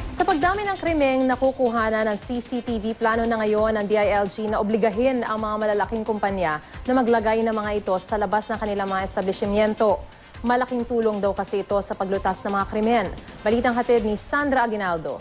Sa pagdami ng krimeng nakukuhanan ng CCTV, plano na ngayon ng DILG na obligahin ang mga malalaking kumpanya na maglagay ng mga ito sa labas ng kanilang mga establishmento. Malaking tulong daw kasi ito sa paglutas ng mga krimen. Balitang hatid ni Sandra Aguinaldo.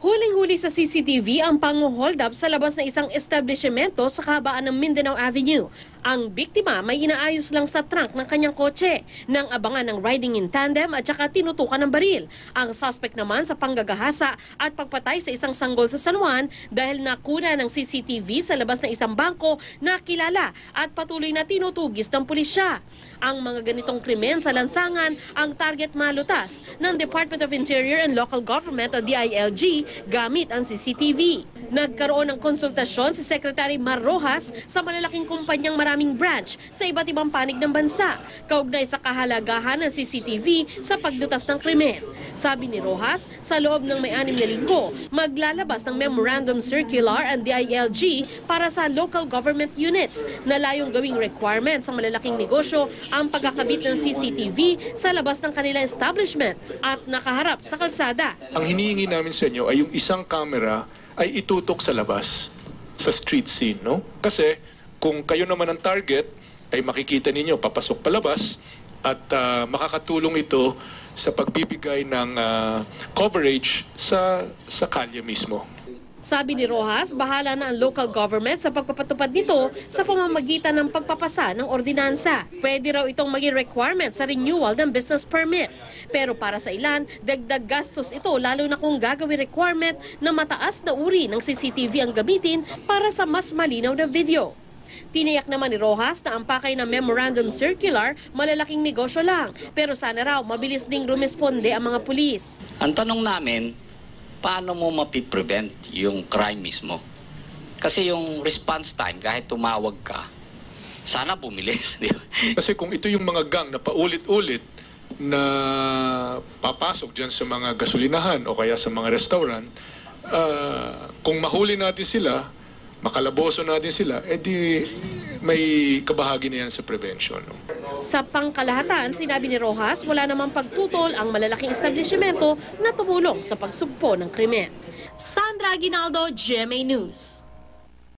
Huling-huli sa CCTV ang pang-hold up sa labas ng isang establishmento sa kabaan ng Mindanao Avenue. Ang biktima may inaayos lang sa trunk ng kanyang kotse nang abangan ng riding in tandem at saka tinutukan ng baril. Ang suspect naman sa panggagahasa at pagpatay sa isang sanggol sa San Juan dahil nakuna ng CCTV sa labas ng isang bangko na kilala at patuloy na tinutugis ng pulisya. Ang mga ganitong krimen sa lansangan ang target malutas ng Department of Interior and Local Government o DILG gamit ang CCTV. Nagkaroon ng konsultasyon si Secretary Mar Rojas sa malalaking kumpanyang maraming branch sa iba't ibang panig ng bansa, kaugnay sa kahalagahan ng CCTV sa paglutas ng krimen. Sabi ni Rojas, sa loob ng may 6 na linggo, maglalabas ng Memorandum Circular ang DILG para sa local government units na layong gawing requirement sa malalaking negosyo ang pagkakabit ng CCTV sa labas ng kanilang establishment at nakaharap sa kalsada. Ang hinihingi namin sa inyo ay yung isang camera ay itutok sa labas, sa street scene, no? Kasi kung kayo naman ang target, ay makikita ninyo papasok palabas at makakatulong ito sa pagbibigay ng coverage sa kalye mismo. Sabi ni Rojas, bahala na ang local government sa pagpapatupad nito sa pamamagitan ng pagpapasa ng ordinansa. Pwede raw itong maging requirement sa renewal ng business permit. Pero para sa ilan, dagdag gastos ito lalo na kung gagawin requirement na mataas na uri ng CCTV ang gamitin para sa mas malinaw na video. Tiniyak naman ni Rojas na ang pakay ng Memorandum Circular malalaking negosyo lang. Pero sana raw mabilis ding rumisponde ang mga pulis. Ang tanong namin, paano mo mapiprevent yung crime mismo? Kasi yung response time, kahit tumawag ka, sana bumilis. Di ba? Kasi kung ito yung mga gang na paulit-ulit na papasok dyan sa mga gasolinahan o kaya sa mga restaurant, kung mahuli natin sila, makalaboso natin sila, edi may kabahagi na yan sa prevention. No? Sa pangkalahatan, sinabi ni Rojas, wala namang pagtutol ang malalaking establishmento na tumulong sa pagsugpo ng krimen. Sandra Aguinaldo, GMA News.